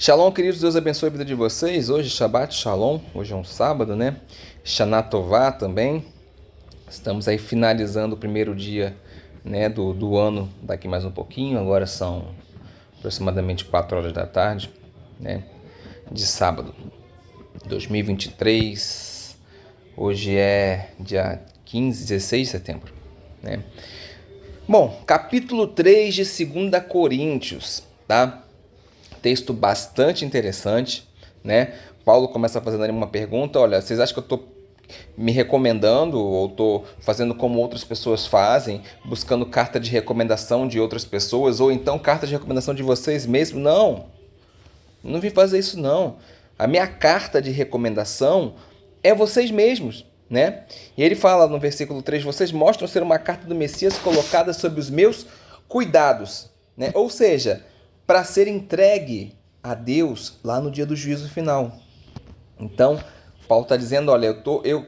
Shalom, queridos, Deus abençoe a vida de vocês. Hoje, Shabbat Shalom, hoje é um sábado, né? Shana Tová também. Estamos aí finalizando o primeiro dia, né, do ano, daqui mais um pouquinho. Agora são aproximadamente 4 horas da tarde, né, de sábado, 2023. Hoje é dia 15, 16 de setembro, né? Bom, capítulo 3 de 2 Coríntios, tá? Texto bastante interessante, né? Paulo começa fazendo ali uma pergunta: olha, vocês acham que eu estou me recomendando ou estou fazendo como outras pessoas fazem, buscando carta de recomendação de outras pessoas, ou então carta de recomendação de vocês mesmos? Não vim fazer isso não. A minha carta de recomendação é vocês mesmos, né? E ele fala no versículo 3, vocês mostram ser uma carta do Messias colocada sob os meus cuidados, né? Ou seja, para ser entregue a Deus lá no dia do juízo final. Então, Paulo está dizendo, olha, eu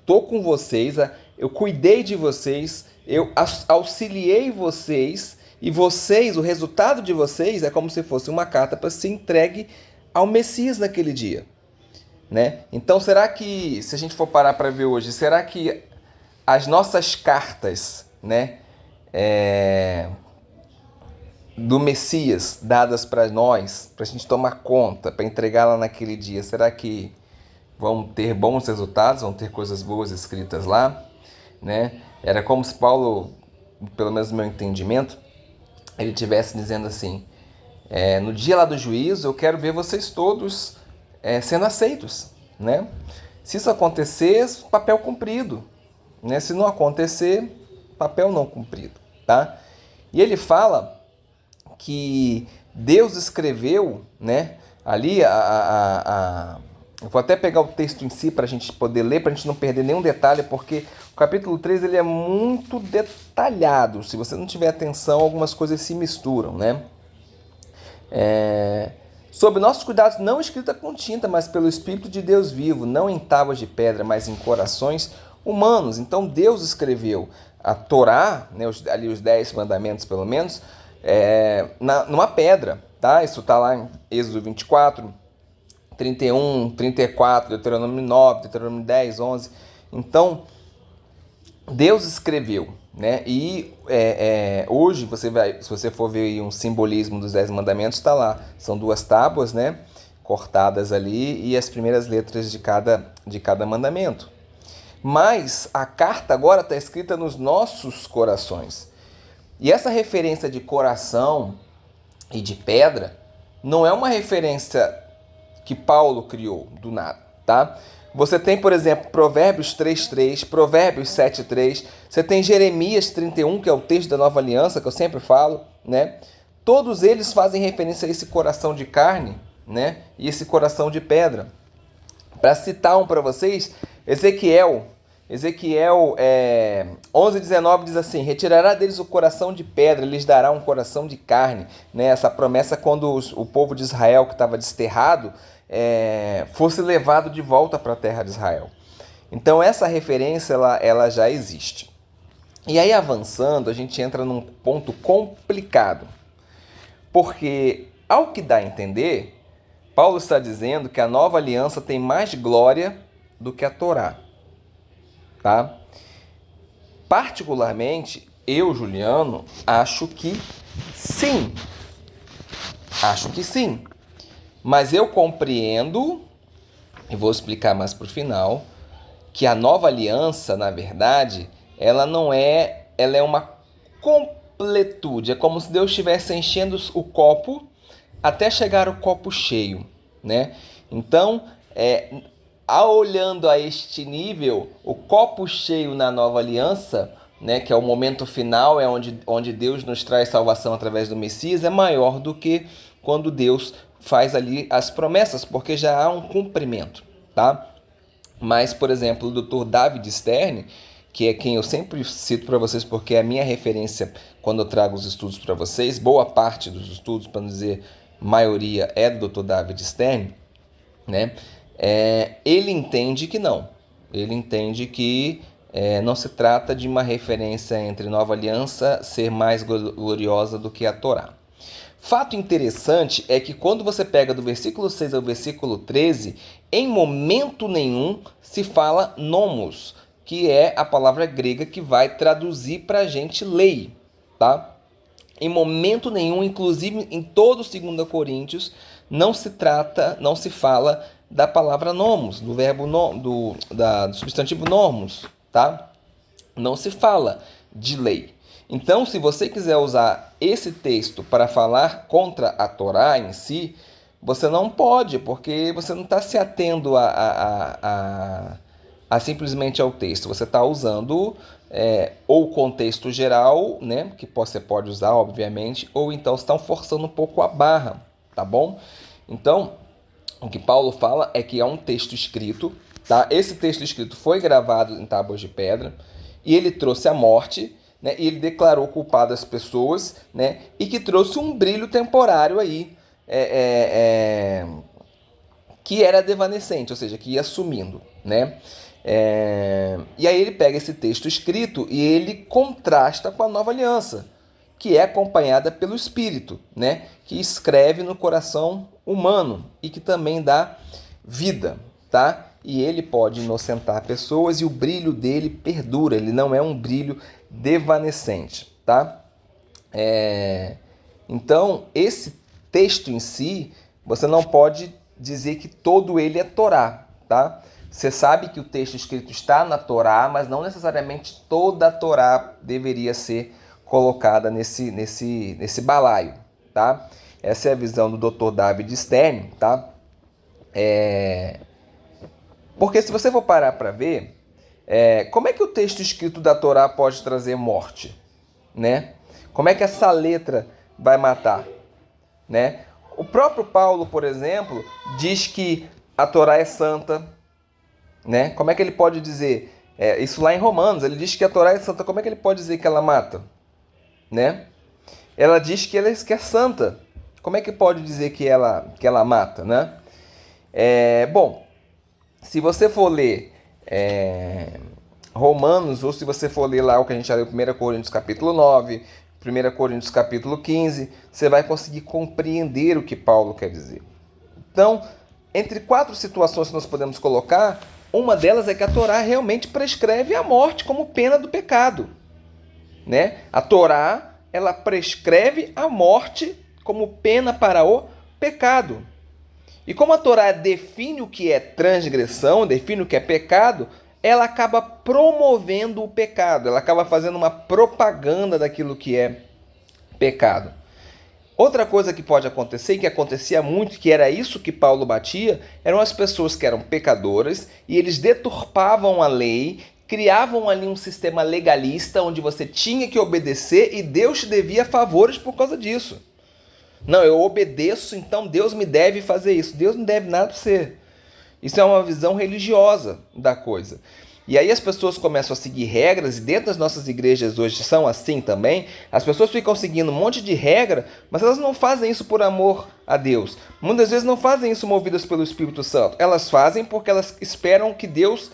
tô com vocês, eu cuidei de vocês, eu auxiliei vocês, e vocês, o resultado de vocês é como se fosse uma carta para ser entregue ao Messias naquele dia, né? Então, será que, se a gente for parar para ver hoje, será que as nossas cartas, né, do Messias dadas para nós, para a gente tomar conta, para entregá-la naquele dia, será que vão ter bons resultados, vão ter coisas boas escritas lá, né? Era como se Paulo, pelo menos no meu entendimento, ele estivesse dizendo assim, no dia lá do juízo eu quero ver vocês todos sendo aceitos, né? Se isso acontecer, papel cumprido, né? Se não acontecer, papel não cumprido, tá? E ele fala que Deus escreveu, né? Ali, eu vou até pegar o texto em si para a gente poder ler, para a gente não perder nenhum detalhe, porque o capítulo 3 ele é muito detalhado. Se você não tiver atenção, algumas coisas se misturam, né? Sob nossos cuidados, não escrita com tinta, mas pelo Espírito de Deus vivo, não em tábuas de pedra, mas em corações humanos. Então Deus escreveu a Torá, né, ali os 10 mandamentos pelo menos, numa pedra, tá? Isso está lá em Êxodo 24, 31, 34, Deuteronômio 9, Deuteronômio 10, 11. Então, Deus escreveu, né? E hoje, se você for ver um simbolismo dos 10 mandamentos, está lá. São 2 tábuas, né? Cortadas ali, e as primeiras letras de cada mandamento. Mas a carta agora está escrita nos nossos corações. E essa referência de coração e de pedra não é uma referência que Paulo criou do nada, tá? Você tem, por exemplo, Provérbios 3:3, Provérbios 7:3, você tem Jeremias 31, que é o texto da Nova Aliança, que eu sempre falo, né? Todos eles fazem referência a esse coração de carne, né? E esse coração de pedra. Para citar um para vocês, Ezequiel 11:19 diz assim, retirará deles o coração de pedra, lhes dará um coração de carne, né? Essa promessa quando o povo de Israel que estava desterrado fosse levado de volta para a terra de Israel. Então essa referência ela já existe. E aí avançando, a gente entra num ponto complicado, porque ao que dá a entender, Paulo está dizendo que a nova aliança tem mais glória do que a Torá. Tá? Particularmente, eu, Juliano, acho que sim. Acho que sim. Mas eu compreendo, e vou explicar mais para o final, que a nova aliança, na verdade, ela é uma completude. É como se Deus estivesse enchendo o copo até chegar o copo cheio, né? Então, olhando a este nível, o copo cheio na nova aliança, né, que é o momento final, é onde Deus nos traz salvação através do Messias, é maior do que quando Deus faz ali as promessas, porque já há um cumprimento, tá? Mas, por exemplo, o Dr. David Stern, que é quem eu sempre cito para vocês, porque é a minha referência quando eu trago os estudos para vocês, boa parte dos estudos, para não dizer maioria, é do Dr. David Stern, né? Ele entende que não. Ele entende que não se trata de uma referência entre Nova Aliança ser mais gloriosa do que a Torá. Fato interessante é que quando você pega do versículo 6 ao versículo 13, em momento nenhum se fala nomos, que é a palavra grega que vai traduzir para a gente lei, tá? Em momento nenhum, inclusive em todo o 2 Coríntios, não se fala da palavra nomos, do verbo do substantivo nomos, tá? Não se fala de lei. Então, se você quiser usar esse texto para falar contra a Torá em si, você não pode, porque você não está se atendo a simplesmente ao texto. Você está usando ou o contexto geral, né, que você pode usar, obviamente, ou então estão forçando um pouco a barra, tá bom? Então, o que Paulo fala é que é um texto escrito, tá? Esse texto escrito foi gravado em tábuas de pedra e ele trouxe a morte, né? E ele declarou culpado as pessoas, né? E que trouxe um brilho temporário aí, que era devanecente, ou seja, que ia sumindo, né? E aí ele pega esse texto escrito e ele contrasta com a nova aliança, que é acompanhada pelo Espírito, né? Que escreve no coração humano e que também dá vida, tá? E ele pode inocentar pessoas e o brilho dele perdura, ele não é um brilho devanecente, tá? Então, esse texto em si, você não pode dizer que todo ele é Torá, tá? Você sabe que o texto escrito está na Torá, mas não necessariamente toda a Torá deveria ser colocada nesse balaio, tá? Essa é a visão do Dr. David Stern, tá? Porque se você for parar para ver, como é que o texto escrito da Torá pode trazer morte, né? Como é que essa letra vai matar, né? O próprio Paulo, por exemplo, diz que a Torá é santa, né? Como é que ele pode dizer isso lá em Romanos? Ele diz que a Torá é santa. Como é que ele pode dizer que ela mata, né? Ela diz que ela que é santa. Como é que pode dizer que ela mata, né? Bom, se você for ler Romanos, ou se você for ler lá o que a gente já leu, 1 Coríntios capítulo 9, 1 Coríntios capítulo 15, você vai conseguir compreender o que Paulo quer dizer. Então, entre 4 situações que nós podemos colocar, uma delas é que a Torá realmente prescreve a morte como pena do pecado, né? A Torá, ela prescreve a morte como pena para o pecado. E como a Torá define o que é transgressão, define o que é pecado, ela acaba promovendo o pecado, ela acaba fazendo uma propaganda daquilo que é pecado. Outra coisa que pode acontecer, e que acontecia muito, que era isso que Paulo batia, eram as pessoas que eram pecadoras e eles deturpavam a lei, criavam ali um sistema legalista onde você tinha que obedecer e Deus te devia favores por causa disso. Não, eu obedeço, então Deus me deve fazer isso. Deus não deve nada para você. Isso é uma visão religiosa da coisa. E aí as pessoas começam a seguir regras, e dentro das nossas igrejas hoje são assim também. As pessoas ficam seguindo um monte de regra, mas elas não fazem isso por amor a Deus. Muitas vezes não fazem isso movidas pelo Espírito Santo. Elas fazem porque elas esperam que Deus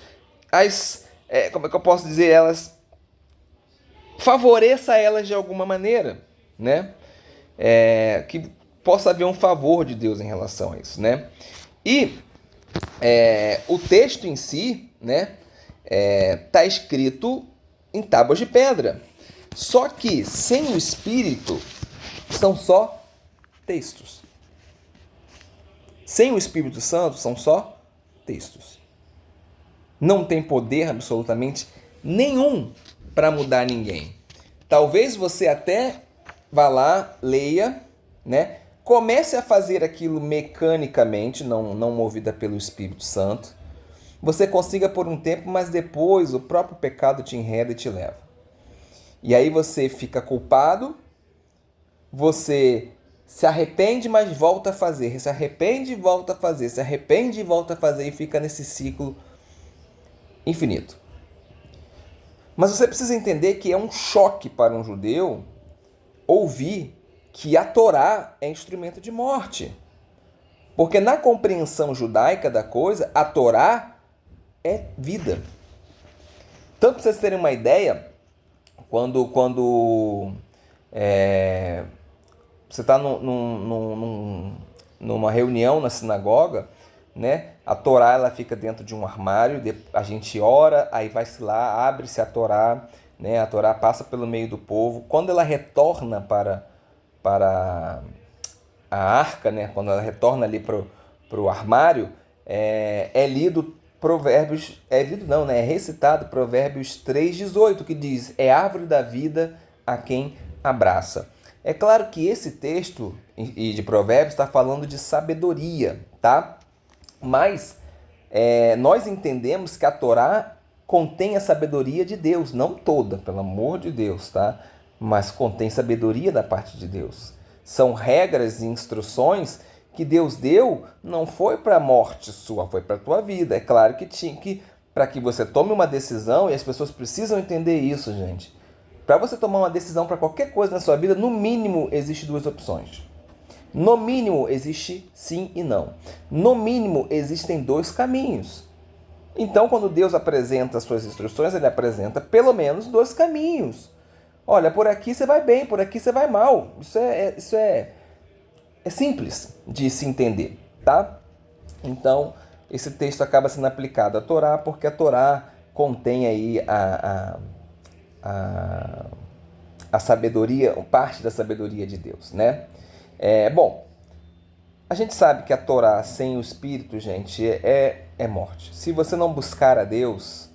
como é que eu posso dizer, elas favoreça elas de alguma maneira, né? Que possa haver um favor de Deus em relação a isso, né? E o texto em si, né, tá escrito em tábuas de pedra. Só que sem o Espírito são só textos. Sem o Espírito Santo são só textos. Não tem poder absolutamente nenhum para mudar ninguém. Talvez você até vá lá, leia, né? Comece a fazer aquilo mecanicamente, não movida pelo Espírito Santo. Você consiga por um tempo, mas depois o próprio pecado te enreda e te leva. E aí você fica culpado, você se arrepende, mas volta a fazer. Se arrepende e volta a fazer. Se arrepende e volta a fazer e fica nesse ciclo infinito. Mas você precisa entender que é um choque para um judeu ouvir que a Torá é instrumento de morte. Porque na compreensão judaica da coisa, a Torá é vida. Tanto para vocês terem uma ideia, quando você está numa reunião na sinagoga, né? A Torá ela fica dentro de um armário, a gente ora, aí vai-se lá, abre-se a Torá, né? A Torá passa pelo meio do povo. Quando ela retorna para a arca, né? Quando ela retorna ali para o armário, é lido Provérbios, é recitado Provérbios 3,18, que diz: é árvore da vida a quem abraça. É claro que esse texto de Provérbios está falando de sabedoria, tá? Mas nós entendemos que a Torá contém a sabedoria de Deus, não toda, pelo amor de Deus, tá? Mas contém sabedoria da parte de Deus. São regras e instruções que Deus deu, não foi para a morte sua, foi para a tua vida. É claro que tinha que, para que você tome uma decisão, e as pessoas precisam entender isso, gente. Para você tomar uma decisão para qualquer coisa na sua vida, no mínimo, existe duas opções. No mínimo, existe sim e não. No mínimo, existem dois caminhos. Então, quando Deus apresenta as suas instruções, Ele apresenta pelo menos dois caminhos. Olha, por aqui você vai bem, por aqui você vai mal. Isso é simples de se entender, tá? Então, esse texto acaba sendo aplicado à Torá, porque a Torá contém aí a sabedoria, parte da sabedoria de Deus, né? Bom, a gente sabe que a Torá sem o Espírito, gente, é morte. Se você não buscar a Deus,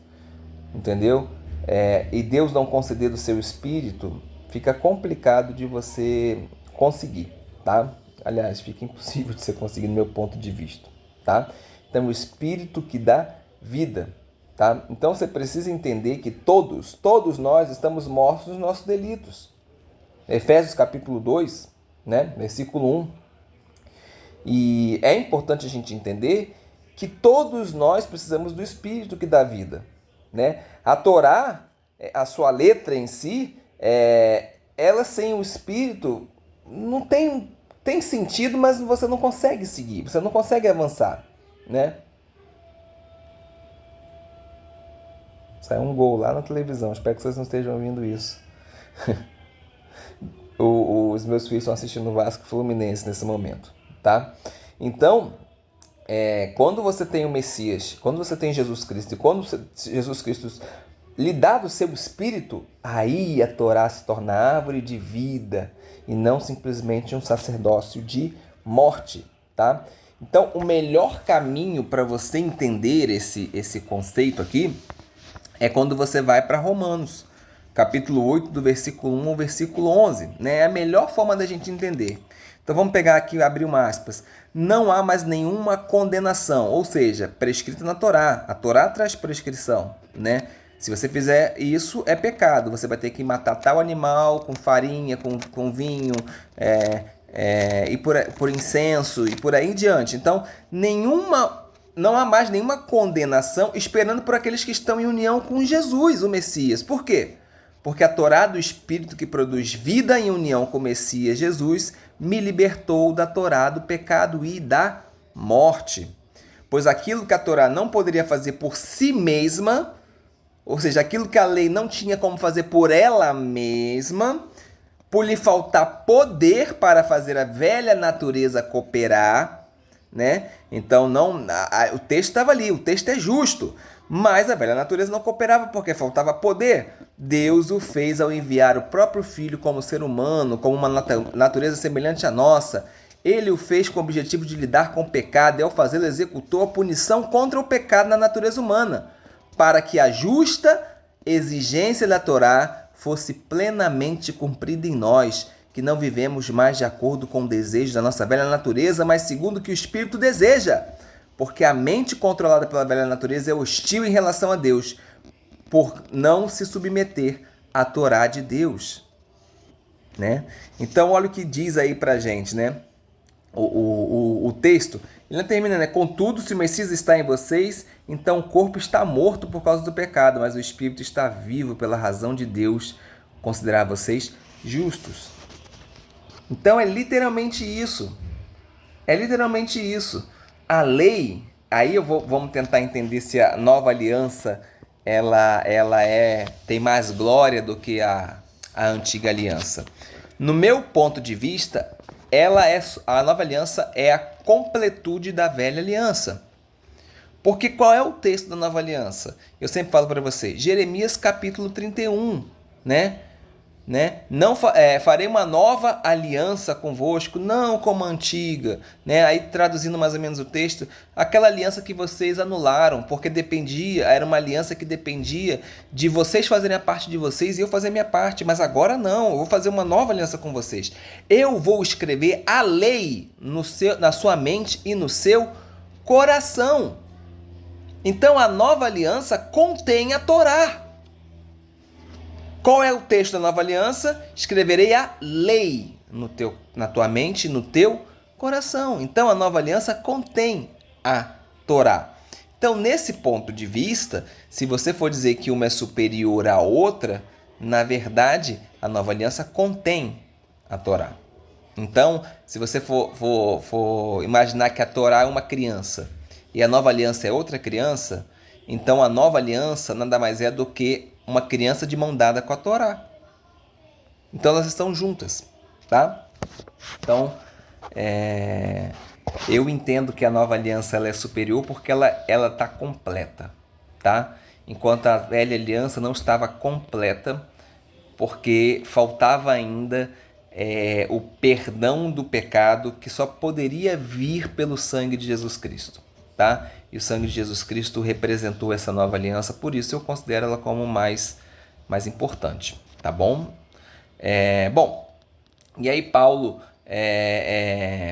entendeu? E Deus não conceder do seu Espírito, fica complicado de você conseguir, tá? Aliás, fica impossível de você conseguir no meu ponto de vista, tá? Então, o Espírito que dá vida, tá? Então, você precisa entender que todos nós estamos mortos nos nossos delitos. Efésios capítulo 2, né? Versículo 1. E é importante a gente entender que todos nós precisamos do Espírito que dá vida, né? A Torá, a sua letra em si, ela sem o Espírito não tem sentido, mas você não consegue seguir, você não consegue avançar, né? Saiu um gol lá na televisão, espero que vocês não estejam ouvindo isso. Os meus filhos estão assistindo o Vasco Fluminense nesse momento, tá? Então, quando você tem o Messias, quando você tem Jesus Cristo, e quando Jesus Cristo lhe dá do seu Espírito, aí a Torá se torna árvore de vida e não simplesmente um sacerdócio de morte, tá? Então, o melhor caminho para você entender esse conceito aqui é quando você vai para Romanos, capítulo 8, do versículo 1 ao versículo 11, né? É a melhor forma da gente entender. Então vamos pegar aqui, abrir uma aspas. Não há mais nenhuma condenação, ou seja, prescrita na Torá. A Torá traz prescrição, né? Se você fizer isso, é pecado. Você vai ter que matar tal animal com farinha, com vinho, e por incenso e por aí em diante. Então, não há mais nenhuma condenação esperando por aqueles que estão em união com Jesus, o Messias. Por quê? Porque a Torá do Espírito que produz vida em união com o Messias Jesus me libertou da Torá do pecado e da morte. Pois aquilo que a Torá não poderia fazer por si mesma, ou seja, aquilo que a lei não tinha como fazer por ela mesma, por lhe faltar poder para fazer a velha natureza cooperar, né? Então o texto estava ali, o texto é justo, mas a velha natureza não cooperava porque faltava poder. Deus o fez ao enviar o próprio Filho como ser humano, como uma natureza semelhante à nossa. Ele o fez com o objetivo de lidar com o pecado e ao fazê-lo executou a punição contra o pecado na natureza humana, para que a justa exigência da Torá fosse plenamente cumprida em nós, que não vivemos mais de acordo com o desejo da nossa velha natureza, mas segundo o que o Espírito deseja. Porque a mente controlada pela velha natureza é hostil em relação a Deus, por não se submeter à Torá de Deus, né? Então, olha o que diz aí pra gente, né? O texto, ele termina, né? Contudo, se o Messias está em vocês, então o corpo está morto por causa do pecado, mas o Espírito está vivo pela razão de Deus considerar vocês justos. Então, é literalmente isso. É literalmente isso. A lei, aí vamos tentar entender se a nova aliança ela tem mais glória do que a antiga aliança. No meu ponto de vista, a nova aliança é a completude da velha aliança. Porque qual é o texto da nova aliança? Eu sempre falo para você, Jeremias capítulo 31, né? Não farei uma nova aliança convosco, não como a antiga, né? Aí traduzindo mais ou menos o texto, aquela aliança que vocês anularam, porque era uma aliança que dependia de vocês fazerem a parte de vocês e eu fazer a minha parte, mas agora não, eu vou fazer uma nova aliança com vocês. Eu vou escrever a lei na sua mente e no seu coração. Então a nova aliança contém a Torá. Qual é o texto da nova aliança? Escreverei a lei na tua mente e no teu coração. Então a nova aliança contém a Torá. Então, nesse ponto de vista, se você for dizer que uma é superior à outra, na verdade, a nova aliança contém a Torá. Então, se você for imaginar que a Torá é uma criança e a nova aliança é outra criança, então a nova aliança nada mais é do que uma criança de mão dada com a Torá. Então elas estão juntas, tá? Então, eu entendo que a nova aliança ela é superior porque ela está completa, tá? Enquanto a velha aliança não estava completa, porque faltava ainda o perdão do pecado que só poderia vir pelo sangue de Jesus Cristo, tá? E o sangue de Jesus Cristo representou essa nova aliança, por isso eu considero ela como mais importante, tá bom? E aí Paulo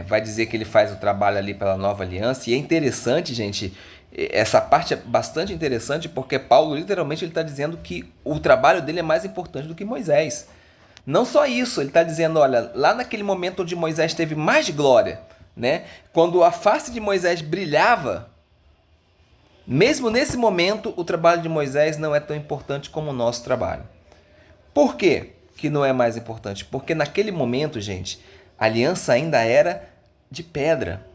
vai dizer que ele faz o trabalho ali pela nova aliança, e é interessante, gente, essa parte é bastante interessante, porque Paulo literalmente está dizendo que o trabalho dele é mais importante do que Moisés. Não só isso, ele está dizendo, olha, lá naquele momento onde Moisés teve mais glória, né? Quando a face de Moisés brilhava, mesmo nesse momento, o trabalho de Moisés não é tão importante como o nosso trabalho. Por quê que não é mais importante? Porque naquele momento, gente, a aliança ainda era de pedra.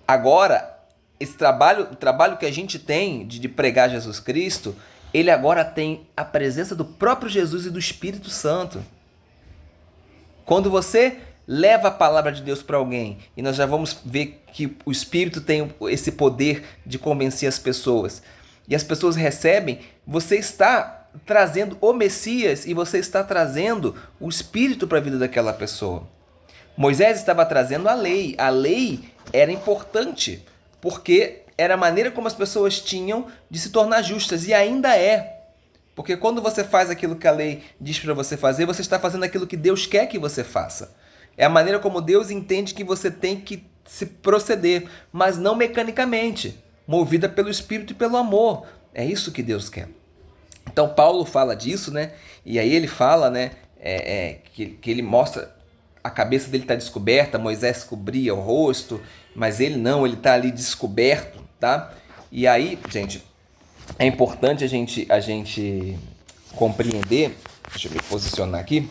Agora, o trabalho que a gente tem de pregar Jesus Cristo, ele agora tem a presença do próprio Jesus e do Espírito Santo. Quando você leva a palavra de Deus para alguém, e nós já vamos ver que o Espírito tem esse poder de convencer as pessoas, e as pessoas recebem, você está trazendo o Messias e você está trazendo o Espírito para a vida daquela pessoa. Moisés estava trazendo a lei. A lei era importante, porque era a maneira como as pessoas tinham de se tornar justas, e ainda é. Porque quando você faz aquilo que a lei diz para você fazer, você está fazendo aquilo que Deus quer que você faça. É a maneira como Deus entende que você tem que se proceder, mas não mecanicamente, movida pelo Espírito e pelo amor. É isso que Deus quer. Então Paulo fala disso, né? E aí ele fala, né? Que ele mostra a cabeça dele está descoberta, Moisés cobria o rosto, mas ele não, ele está ali descoberto, tá? E aí, gente, é importante a gente compreender. Deixa eu me posicionar aqui.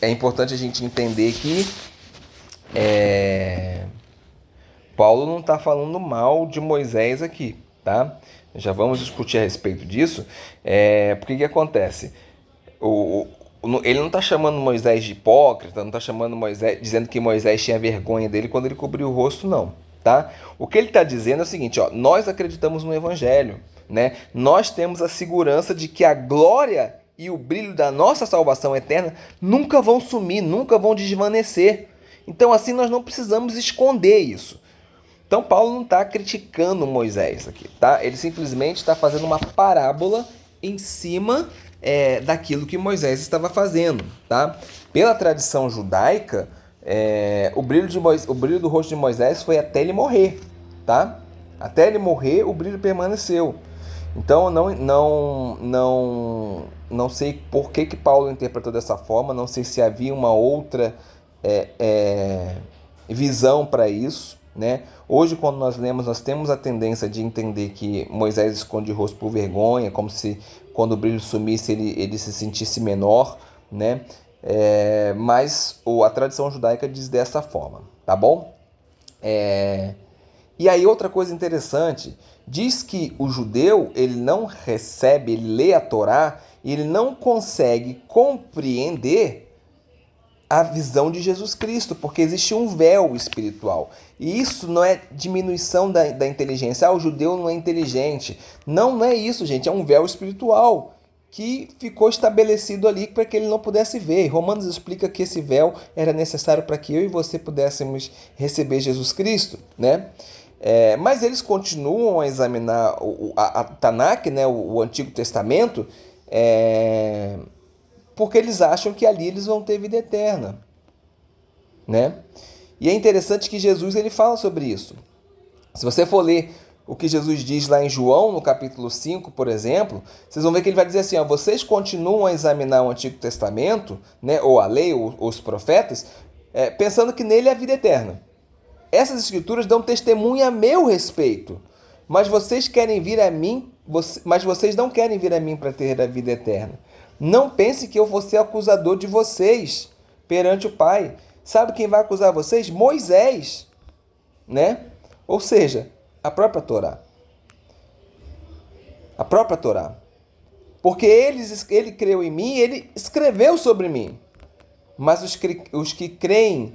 É importante a gente entender que Paulo não está falando mal de Moisés aqui, tá? Já vamos discutir a respeito disso. Porque que acontece? Ele não está chamando Moisés de hipócrita, não está chamando Moisés, dizendo que Moisés tinha vergonha dele quando ele cobriu o rosto, não, tá? O que ele está dizendo é o seguinte, ó, nós acreditamos no Evangelho, né? Nós temos a segurança de que a glória e o brilho da nossa salvação eterna nunca vão sumir, nunca vão desvanecer. Então, assim, nós não precisamos esconder isso. Então, Paulo não está criticando Moisés aqui, tá? Ele simplesmente está fazendo uma parábola em cima daquilo que Moisés estava fazendo, tá? Pela tradição judaica, o brilho do rosto de Moisés foi até ele morrer, tá? Até ele morrer, o brilho permaneceu. Então, não sei por que Paulo interpretou dessa forma, não sei se havia uma outra visão para isso, né? Hoje, quando nós lemos, nós temos a tendência de entender que Moisés esconde o rosto por vergonha, como se quando o brilho sumisse ele se sentisse menor, né? Mas a tradição judaica diz dessa forma, tá bom? E aí outra coisa interessante, diz que o judeu ele não recebe, ele lê a Torá e ele não consegue compreender a visão de Jesus Cristo, porque existe um véu espiritual. E isso não é diminuição da inteligência. O judeu não é inteligente. Não é isso, gente. É um véu espiritual que ficou estabelecido ali para que ele não pudesse ver. Romanos explica que esse véu era necessário para que eu e você pudéssemos receber Jesus Cristo, né? Mas eles continuam a examinar a Tanakh, né, o Antigo Testamento, porque eles acham que ali eles vão ter vida eterna, né? E é interessante que Jesus ele fala sobre isso. Se você for ler o que Jesus diz lá em João, no capítulo 5, por exemplo, vocês vão ver que ele vai dizer assim, ó, vocês continuam a examinar o Antigo Testamento, né, ou a lei, ou os profetas, pensando que nele é a vida eterna. Essas escrituras dão testemunho a meu respeito, mas vocês querem vir a mim, mas vocês não querem vir a mim para ter a vida eterna. Não pense que eu vou ser acusador de vocês perante o Pai. Sabe quem vai acusar vocês? Moisés, né? Ou seja, a própria Torá. A própria Torá. Porque ele creu em mim, ele escreveu sobre mim. Mas os que creem...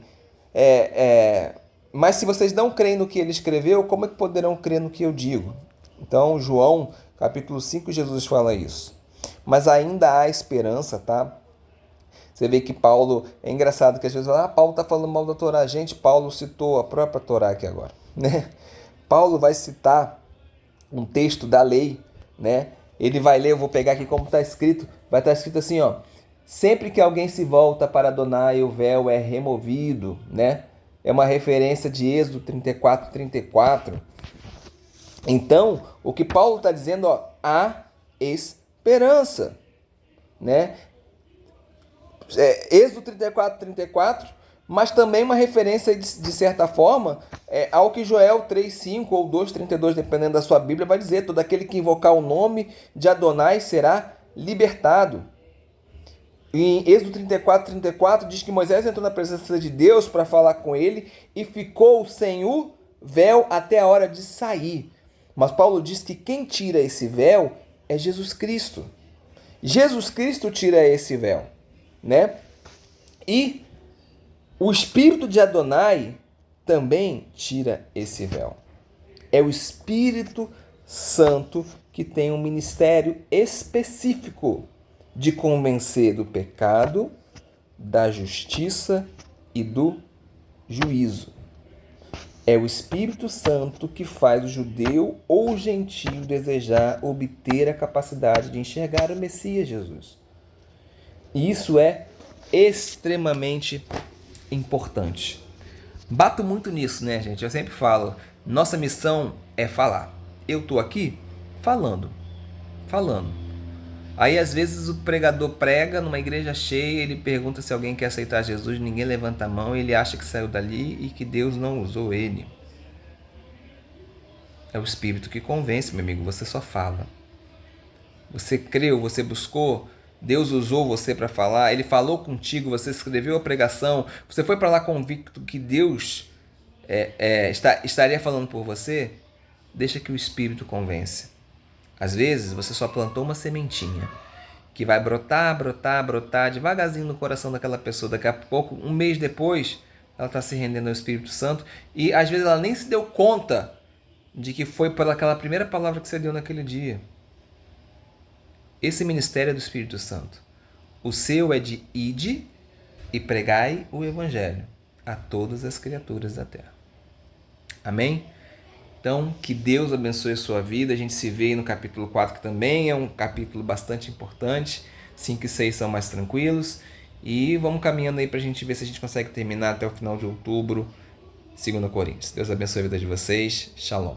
Mas se vocês não creem no que ele escreveu, como é que poderão crer no que eu digo? Então, João, capítulo 5, Jesus fala isso. Mas ainda há esperança, tá? Você vê que Paulo... É engraçado que às vezes fala, Paulo está falando mal da Torá. Gente, Paulo citou a própria Torá aqui agora, né? Paulo vai citar um texto da lei, né? Ele vai ler, eu vou pegar aqui como está escrito. Vai estar escrito assim, ó. Sempre que alguém se volta para Adonai, o véu é removido, né? É uma referência de Êxodo 34, 34. Então, o que Paulo está dizendo, ó, há esperança, né? Êxodo 34, 34, mas também uma referência, de certa forma, ao que Joel 3,5 ou 2,32, dependendo da sua Bíblia, vai dizer, todo aquele que invocar o nome de Adonai será libertado. Em Êxodo 34, 34, diz que Moisés entrou na presença de Deus para falar com ele e ficou sem o véu até a hora de sair. Mas Paulo diz que quem tira esse véu é Jesus Cristo. Jesus Cristo tira esse véu, né? E o Espírito de Adonai também tira esse véu. É o Espírito Santo que tem um ministério específico de convencer do pecado, da justiça e do juízo. É o Espírito Santo que faz o judeu ou o gentio desejar obter a capacidade de enxergar o Messias Jesus. E isso é extremamente importante. Bato muito nisso, né, gente? Eu sempre falo, nossa missão é falar. Eu estou aqui falando. Aí, às vezes, o pregador prega numa igreja cheia, ele pergunta se alguém quer aceitar Jesus, ninguém levanta a mão, ele acha que saiu dali e que Deus não usou ele. É o Espírito que convence, meu amigo, você só fala. Você creu, você buscou, Deus usou você para falar, ele falou contigo, você escreveu a pregação, você foi para lá convicto que Deus estaria falando por você, deixa que o Espírito convence. Às vezes, você só plantou uma sementinha que vai brotar devagarzinho no coração daquela pessoa. Daqui a pouco, um mês depois, ela está se rendendo ao Espírito Santo e às vezes ela nem se deu conta de que foi pelaquela primeira palavra que você deu naquele dia. Esse ministério é do Espírito Santo. O seu é de ide e pregai o Evangelho a todas as criaturas da terra. Amém? Então, que Deus abençoe a sua vida. A gente se vê aí no capítulo 4, que também é um capítulo bastante importante. 5 e 6 são mais tranquilos. E vamos caminhando aí para a gente ver se a gente consegue terminar até o final de outubro, 2 Coríntios. Deus abençoe a vida de vocês. Shalom.